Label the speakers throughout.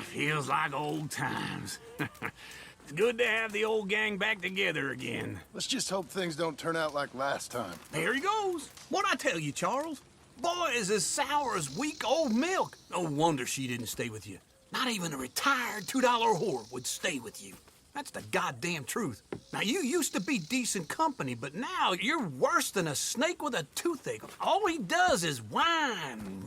Speaker 1: Feels like old times. It's good to have the old gang back together again.
Speaker 2: Let's just hope things don't turn out like last time.
Speaker 1: There he goes. What'd I tell you, Charles? Boy is as sour as weak old milk. No wonder she didn't stay with you. Not even a retired $2 whore would stay with you. That's the goddamn truth. Now, you used to be decent company, but now you're worse than a snake with a toothache. All he does is whine.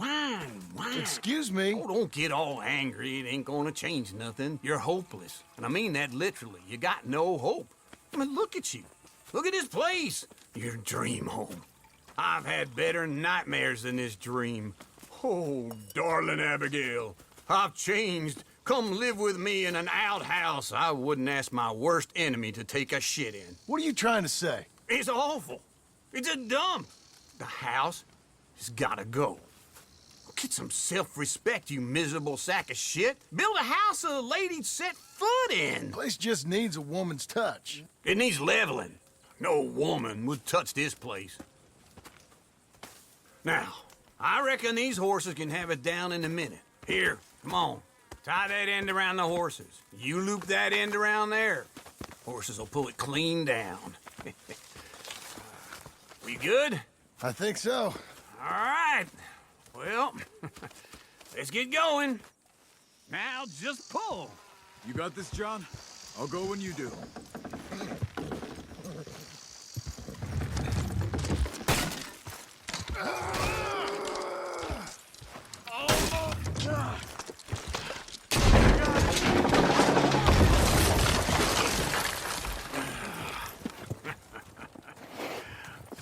Speaker 2: Excuse me?
Speaker 1: Oh, don't get all angry. It ain't gonna change nothing. You're hopeless. And I mean that literally. You got no hope. I mean, look at you. Look at this place. Your dream home. I've had better nightmares than this dream. Oh, darling Abigail, I've changed. Come live with me in an outhouse I wouldn't ask my worst enemy to take a shit in.
Speaker 2: What are you trying to say?
Speaker 1: It's awful. It's a dump. The house has gotta go. Get some self-respect, you miserable sack of shit. Build a house a lady'd set foot in.
Speaker 2: The place just needs a woman's touch.
Speaker 1: It needs leveling. No woman would touch this place. Now, I reckon these horses can have it down in a minute. Here, come on. Tie that end around the horses. You loop that end around there. Horses will pull it clean down. We good?
Speaker 2: I think so.
Speaker 1: All right. Well, let's get going. Now just pull.
Speaker 3: You got this, John? I'll go when you do.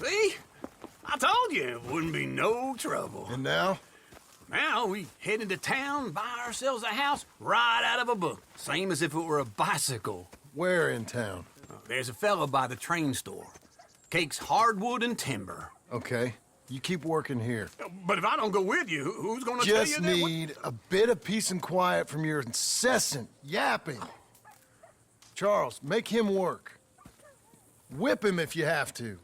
Speaker 1: See? I told you it wouldn't be no trouble.
Speaker 2: And now?
Speaker 1: Now we head into town, buy ourselves a house right out of a book. Same as if it were a bicycle.
Speaker 2: Where in town?
Speaker 1: There's a fella by the train store. Cakes hardwood and timber.
Speaker 2: Okay. You keep working here.
Speaker 1: But if I don't go with you, who's gonna tell you
Speaker 2: Just
Speaker 1: that?
Speaker 2: need a bit of peace and quiet from your incessant yapping. Charles, make him work. Whip him if you have to.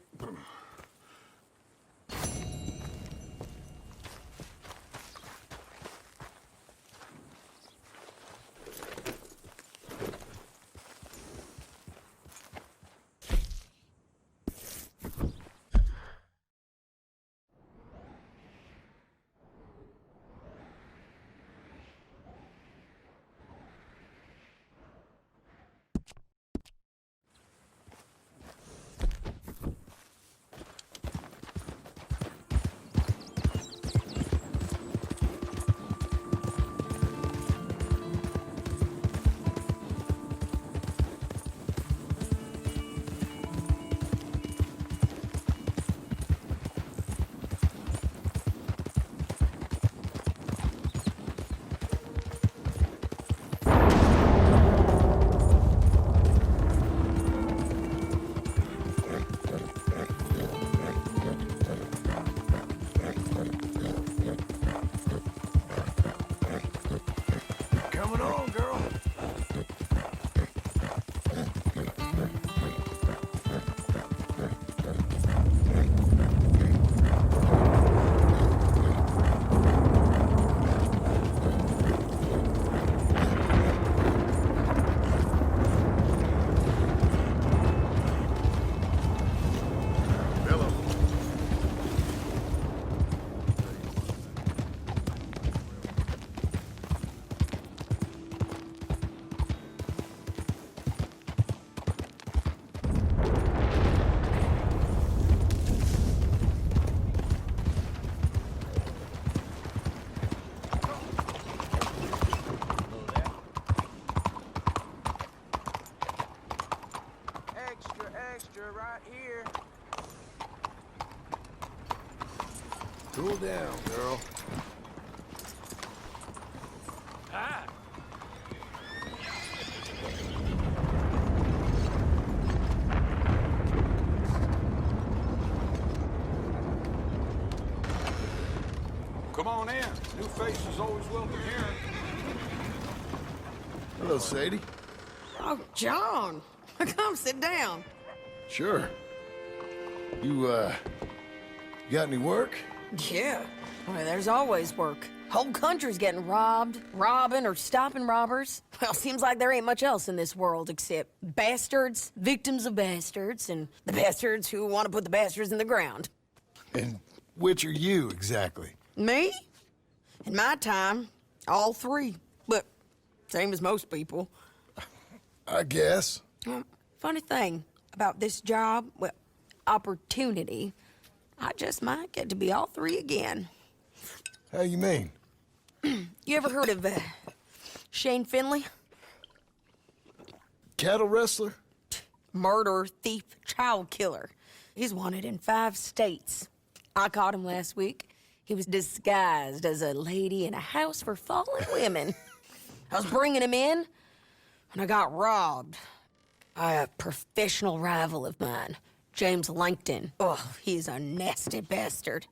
Speaker 2: Coming on, girl. Hello.
Speaker 4: Extra right here.
Speaker 2: Cool down, girl.
Speaker 3: Come on in. New faces always welcome here.
Speaker 2: Hello, Sadie.
Speaker 5: Oh, John. Come sit down.
Speaker 2: Sure. You got any work?
Speaker 5: Yeah. Well, there's always work. Whole country's getting robbed, robbing or stopping robbers. Well, seems like there ain't much else in this world except bastards, victims of bastards, and the bastards who want to put the bastards in the ground.
Speaker 2: And which are you, exactly?
Speaker 5: Me? In my time, all three. But same as most people.
Speaker 2: I guess.
Speaker 5: Funny thing about this job, well, opportunity, I just might get to be all three again.
Speaker 2: How you mean?
Speaker 5: You ever heard of Shane Finley?
Speaker 2: Cattle wrestler?
Speaker 5: Murderer, thief, child killer. He's wanted in 5 states. I caught him last week. He was disguised as a lady in a house for fallen women. I was bringing him in, and I got robbed by a professional rival of mine, James Langton. Oh, he's a nasty bastard.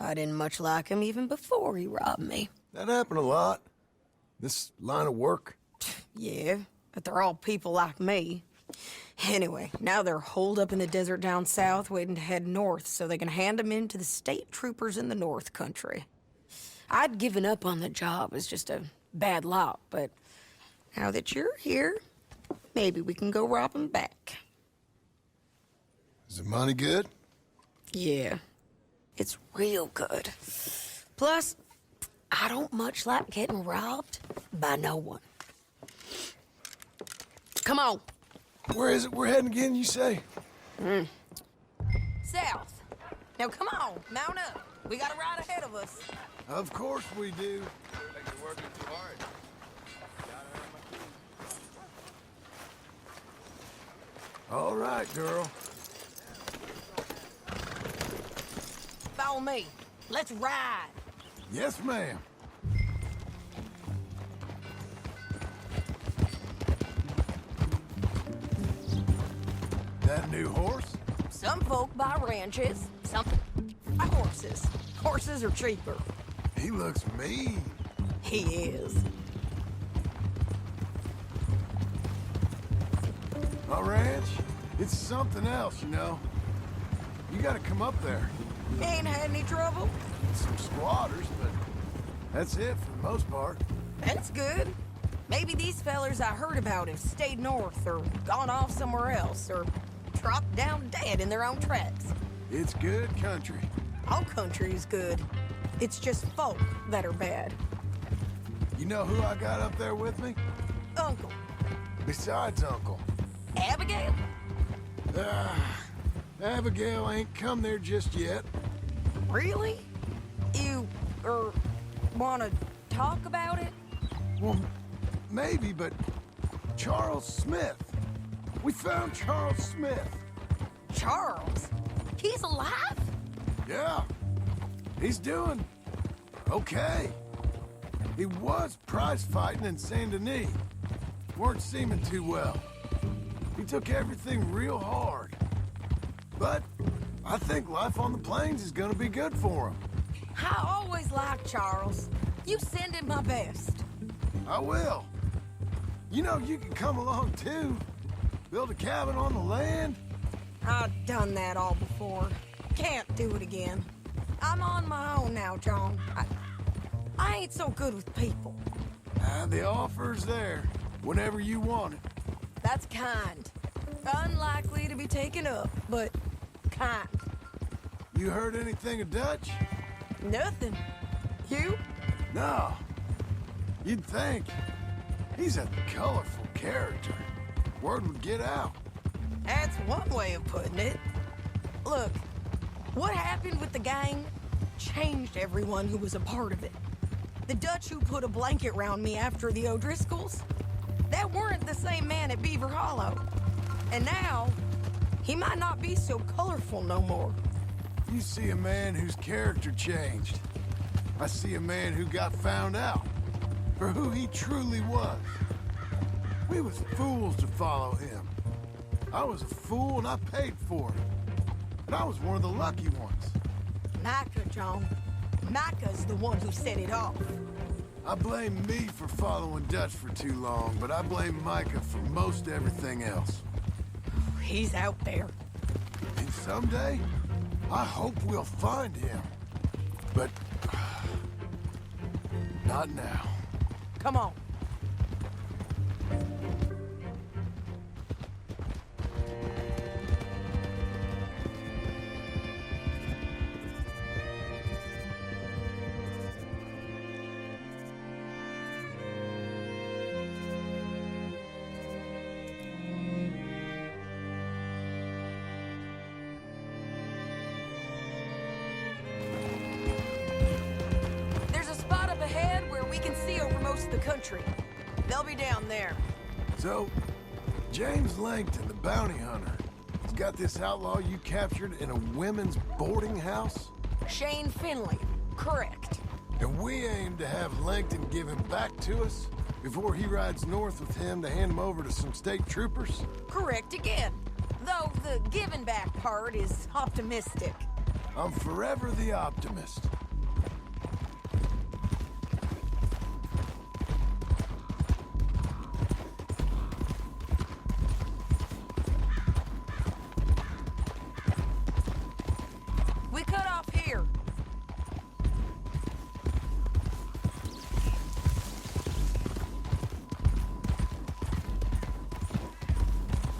Speaker 5: I didn't much like him even before he robbed me.
Speaker 2: That happened a lot. This line of work.
Speaker 5: Yeah, but they're all people like me. Anyway, now they're holed up in the desert down south, waiting to head north so they can hand them in to the state troopers in the north country. I'd given up on the job as just a bad lot, but now that you're here, maybe we can go rob them back.
Speaker 2: Is the money good?
Speaker 5: Yeah, it's real good. Plus, I don't much like getting robbed by no one. Come on.
Speaker 2: Where is it we're heading again, you say?
Speaker 5: South. Now come on, mount up. We got a ride ahead of us.
Speaker 2: Of course we do. All right, girl.
Speaker 5: Follow me. Let's ride.
Speaker 2: Yes, ma'am. That new horse?
Speaker 5: Some folk buy ranches, some buy horses. Horses are cheaper.
Speaker 2: He looks mean.
Speaker 5: He is.
Speaker 2: My ranch, it's something else, you know. You gotta come up there.
Speaker 5: Ain't had any trouble?
Speaker 2: Some squatters, but that's it for the most part.
Speaker 5: That's good. Maybe these fellers I heard about have stayed north or gone off somewhere else or dropped down dead in their own tracks.
Speaker 2: It's good country.
Speaker 5: All country is good. It's just folk that are bad.
Speaker 2: You know who I got up there with me?
Speaker 5: Uncle.
Speaker 2: Besides Uncle.
Speaker 5: Abigail?
Speaker 2: Abigail ain't come there just yet.
Speaker 5: Really? You, wanna talk about it?
Speaker 2: Well, maybe, but Charles Smith. We found Charles Smith.
Speaker 5: Charles? He's alive?
Speaker 2: Yeah. He's doing okay. He was prize fighting in Saint Denis. Weren't seeming too well. He took everything real hard. But I think life on the plains is gonna be good for him.
Speaker 5: I always liked Charles. You send him my best.
Speaker 2: I will. You know, you can come along too. Build a cabin on the land.
Speaker 5: I've done that all before. Can't do it again. I'm on my own now, John. I ain't so good with people.
Speaker 2: The offer's there whenever you want it.
Speaker 5: That's kind. Unlikely to be taken up, but kind.
Speaker 2: You heard anything of Dutch?
Speaker 5: Nothing. You?
Speaker 2: No. You'd think. He's a colorful character. Word would get out.
Speaker 5: That's one way of putting it. Look, what happened with the gang changed everyone who was a part of it. The Dutch who put a blanket round me after the O'Driscolls, that weren't the same man at Beaver Hollow. And now, he might not be so colorful no more.
Speaker 2: You see a man whose character changed. I see a man who got found out for who he truly was. We was fools to follow him. I was a fool and I paid for it. But I was one of the lucky ones.
Speaker 5: Micah, John. Micah's the one who set it off.
Speaker 2: I blame me for following Dutch for too long, but I blame Micah for most everything else.
Speaker 5: He's out there.
Speaker 2: And someday, I hope we'll find him. But Not now.
Speaker 5: Come on. There's a spot up ahead where we can see over most of the country. They'll be down there.
Speaker 2: So, James Langton, the bounty hunter, has got this outlaw you captured in a women's boarding house?
Speaker 5: Shane Finley. Correct.
Speaker 2: And we aim to have Langton give him back to us before he rides north with him to hand him over to some state troopers?
Speaker 5: Correct again. Though the giving back part is optimistic.
Speaker 2: I'm forever the optimist.
Speaker 5: We cut off here.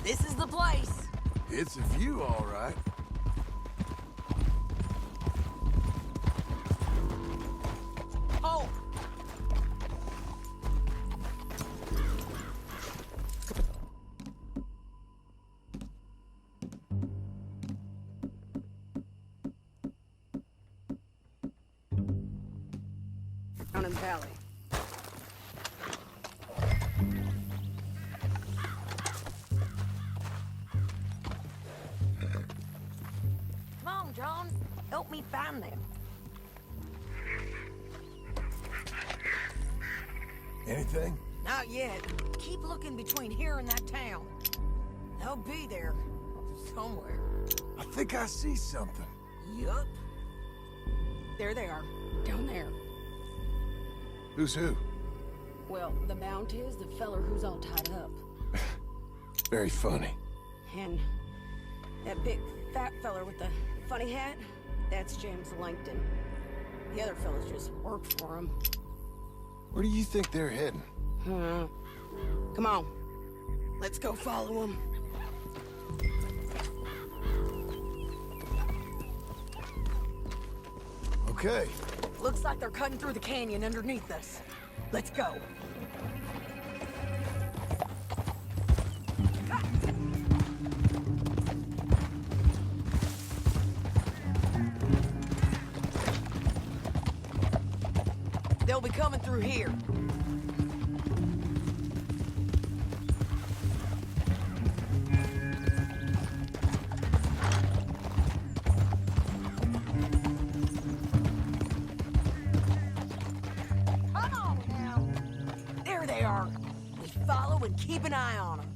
Speaker 5: This is the place.
Speaker 2: It's a view, all right.
Speaker 5: Oh. Down in the valley. Come on, John. Help me find them.
Speaker 2: Anything?
Speaker 5: Not yet. Keep looking between here and that town. They'll be there. Somewhere.
Speaker 2: I think I see something.
Speaker 5: Yup. There they are. Down there.
Speaker 2: Who's who?
Speaker 5: Well, the mount is the feller who's all tied up.
Speaker 2: Very funny.
Speaker 5: And that big fat feller with the funny hat, that's James Langton. The other fellas just work for him.
Speaker 2: Where do you think they're heading?
Speaker 5: Come on. Let's go follow him.
Speaker 2: Okay.
Speaker 5: Looks like they're cutting through the canyon underneath us. Let's go. They'll be coming through here. Come on now. There they are. We follow and keep an eye on them.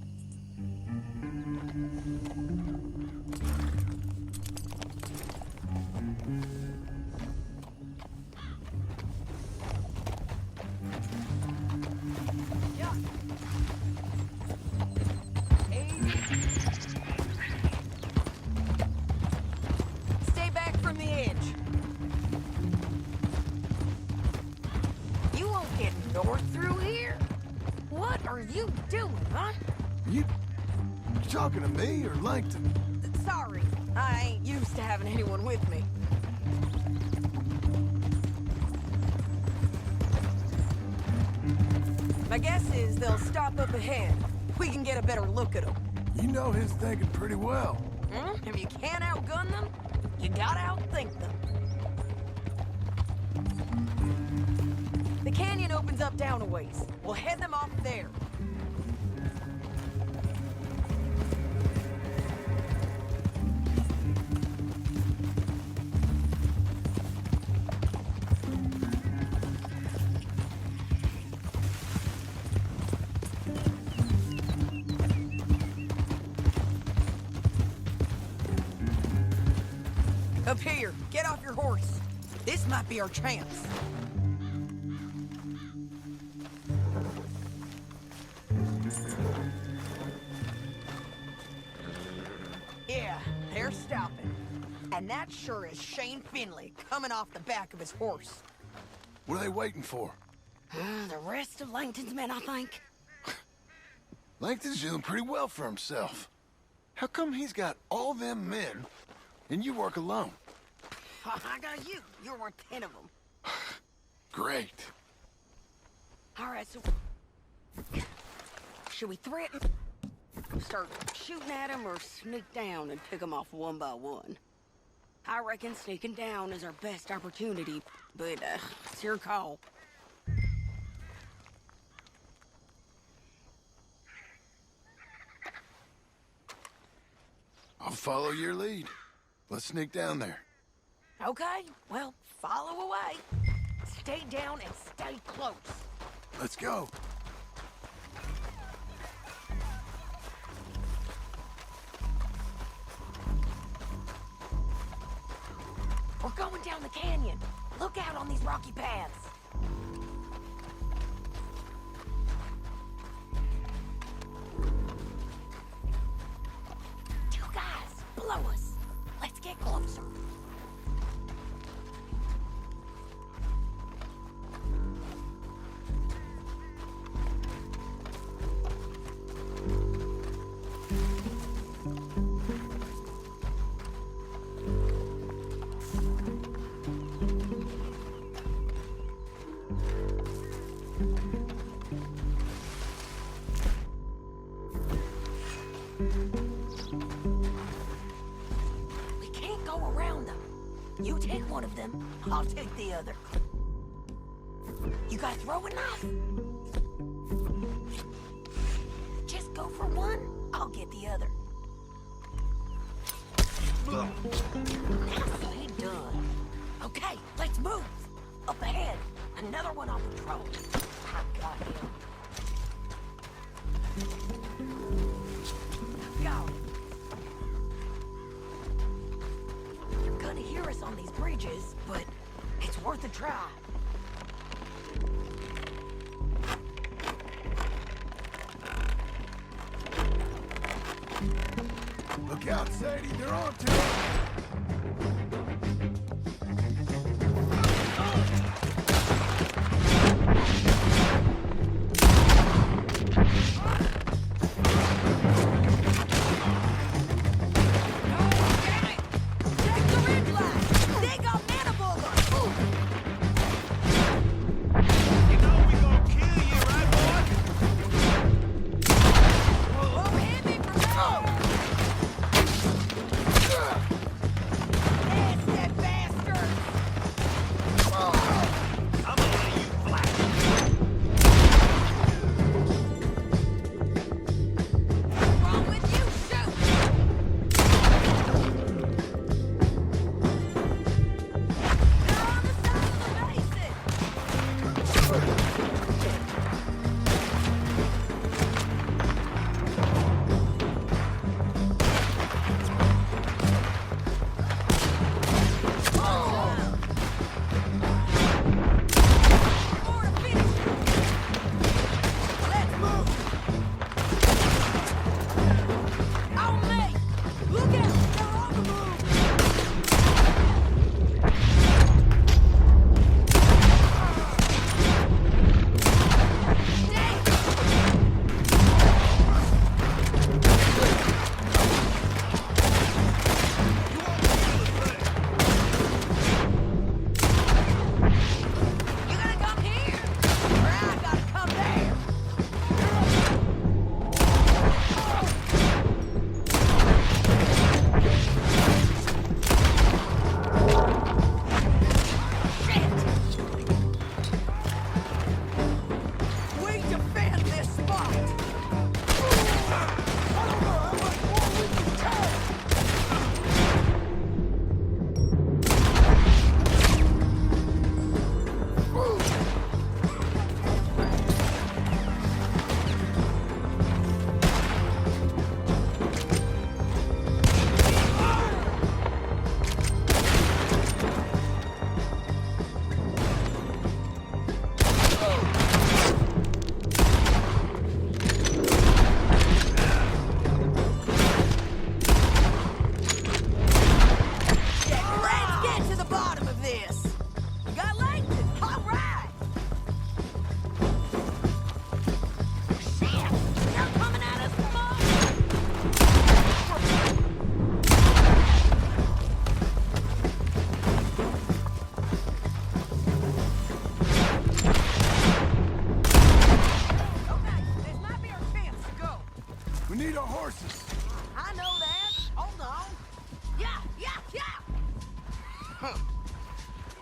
Speaker 5: Stay back from the edge. You won't get north through here? What are you doing, huh?
Speaker 2: You talking to me or Langton?
Speaker 5: Sorry, I ain't used to having anyone with me. My guess is they'll stop up ahead. We can get a better look at them.
Speaker 2: You know his thinking pretty well.
Speaker 5: If you can't outgun them, you gotta outthink them. The canyon opens up down a ways. We'll head them off there. Up here, get off your horse. This might be our chance. Yeah, they're stopping. And that sure is Shane Finley coming off the back of his horse.
Speaker 2: What are they waiting for?
Speaker 5: The rest of Langton's men, I think.
Speaker 2: Langton's doing pretty well for himself. How come he's got all them men, and you work alone?
Speaker 5: I got you. You're worth 10 of them.
Speaker 2: Great.
Speaker 5: All right, so... should we threaten? Start shooting at them or sneak down and pick them off one by one? I reckon sneaking down is our best opportunity, but it's your call.
Speaker 2: I'll follow your lead. Let's sneak down there.
Speaker 5: Okay, well, follow away. Stay down and stay close.
Speaker 2: Let's go.
Speaker 5: We're going down the canyon. Look out on these rocky paths. Two guys below us. Let's get closer. We can't go around them. You take one of them, I'll take the other. You got a throwing knife? Just go for one, I'll get the other. Nicely done. Okay, let's move. Up ahead, another one on patrol. I got him. Go. You're gonna hear us on these bridges, but it's worth a try.
Speaker 2: Look out, Sadie, they're on to us.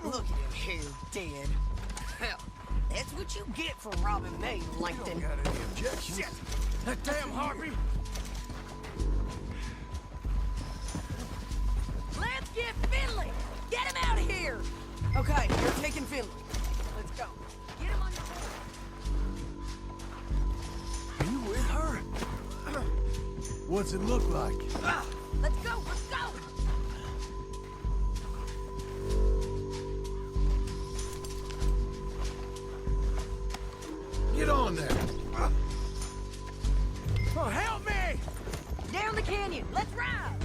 Speaker 5: Look at him here, dead. Hell, that's what you get for robbing me, Langton.
Speaker 2: Got any objections?
Speaker 6: That damn Harvey!
Speaker 5: Let's get Finley! Get him out of here! Okay, you're taking Finley. Let's go. Get him on your horse.
Speaker 2: Are you with her? What's it look like?
Speaker 5: Let's go, let's go!
Speaker 2: Get on there.
Speaker 6: Oh, help me!
Speaker 5: Down the canyon, let's ride!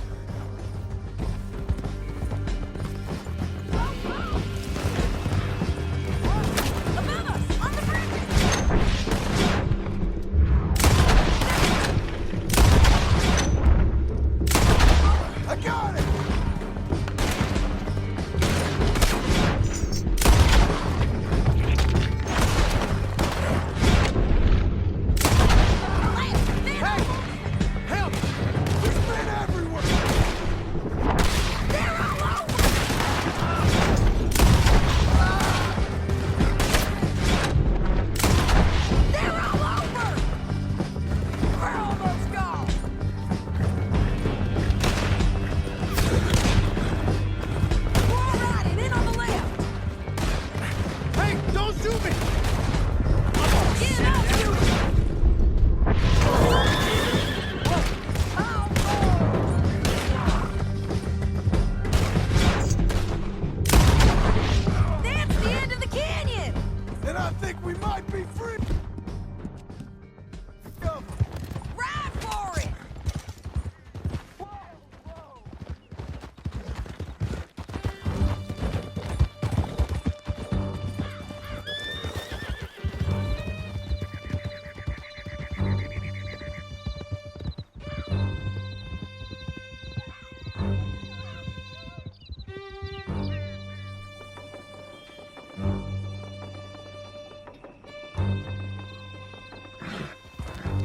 Speaker 5: Above us, on the bridges!
Speaker 2: I got it!
Speaker 6: Help!
Speaker 2: There's men everywhere!
Speaker 5: They're all over! They're all over! We're almost gone! We're all riding in on the left!
Speaker 6: Hey, don't shoot me!
Speaker 5: Get up, you! That's the end of the canyon!
Speaker 2: And I think we might be free.
Speaker 5: Ride for it!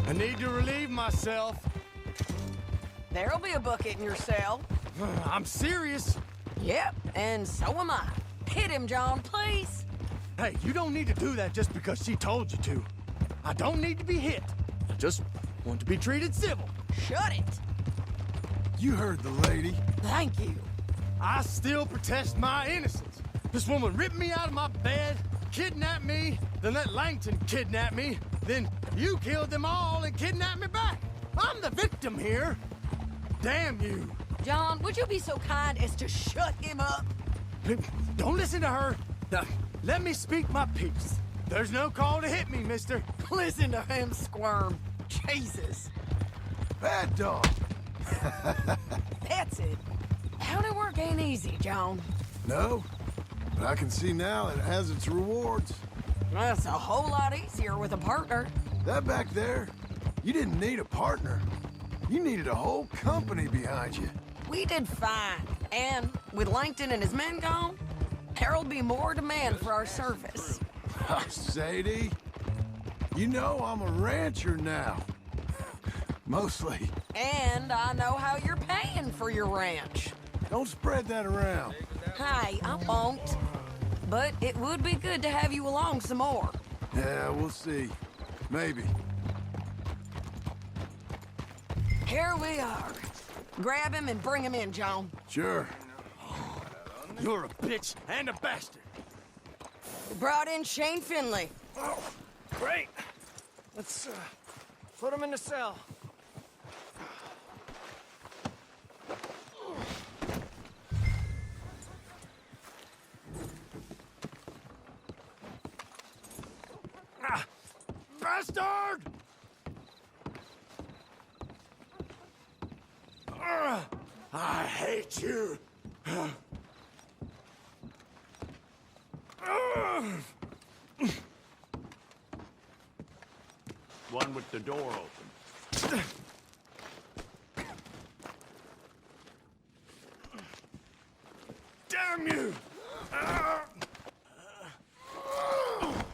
Speaker 6: I need to relieve myself.
Speaker 5: There'll be a bucket in your cell.
Speaker 6: I'm serious.
Speaker 5: Yep, and so am I. Hit him, John, please.
Speaker 6: Hey, you don't need to do that just because she told you to. I don't need to be hit. I just want to be treated civil.
Speaker 5: Shut it.
Speaker 2: You heard the lady.
Speaker 5: Thank you.
Speaker 6: I still protest my innocence. This woman ripped me out of my bed, kidnapped me, then let Langton kidnap me, then you killed them all and kidnapped me back. I'm the victim here. Damn you.
Speaker 5: John, would you be so kind as to shut him up?
Speaker 6: Don't listen to her. Now, let me speak my piece. There's no call to hit me, mister.
Speaker 5: Listen to him squirm. Jesus.
Speaker 2: Bad dog.
Speaker 5: That's it. County work ain't easy, John.
Speaker 2: No, but I can see now it has its rewards.
Speaker 5: That's a whole lot easier with a partner.
Speaker 2: That back there, you didn't need a partner. You needed a whole company behind you.
Speaker 5: We did fine. And with Langton and his men gone, there'll be more demand for our service.
Speaker 2: Sadie, you know I'm a rancher now. Mostly.
Speaker 5: And I know how you're paying for your ranch.
Speaker 2: Don't spread that around.
Speaker 5: Hey, I won't. But it would be good to have you along some more.
Speaker 2: Yeah, we'll see. Maybe.
Speaker 5: Here we are. Grab him and bring him in, John.
Speaker 2: Sure.
Speaker 6: You're a bitch and a bastard.
Speaker 5: We brought in Shane Finley.
Speaker 6: Oh, great. Let's put him in the cell. Bastard! I hate you.
Speaker 3: One with the door open.
Speaker 6: Damn you!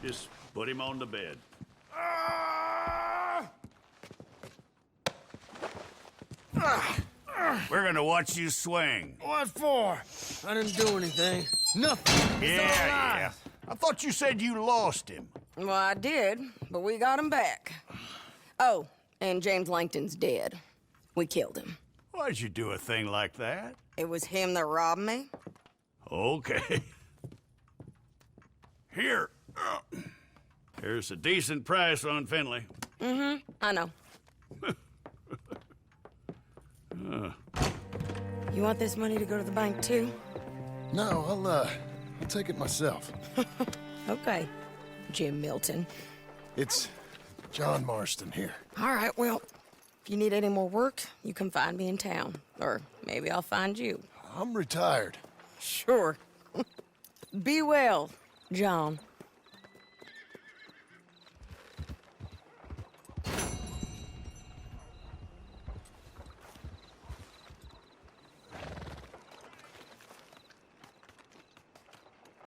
Speaker 3: Just put him on the bed.
Speaker 7: We're gonna watch you swing.
Speaker 6: What for? I didn't do anything. Nothing. It's all
Speaker 7: Yeah.
Speaker 6: lies.
Speaker 7: I thought you said you lost him.
Speaker 5: Well, I did, but we got him back. Oh, and James Langton's dead. We killed him.
Speaker 7: Why'd you do a thing like that?
Speaker 5: It was him that robbed me.
Speaker 7: Okay. Here. Here's a decent price on Finley.
Speaker 5: I know. You want this money to go to the bank, too?
Speaker 2: No, I'll take it myself.
Speaker 5: Okay, Jim Milton.
Speaker 2: It's John Marston here.
Speaker 5: All right, well, if you need any more work, you can find me in town. Or maybe I'll find you.
Speaker 2: I'm retired.
Speaker 5: Sure. Be well, John.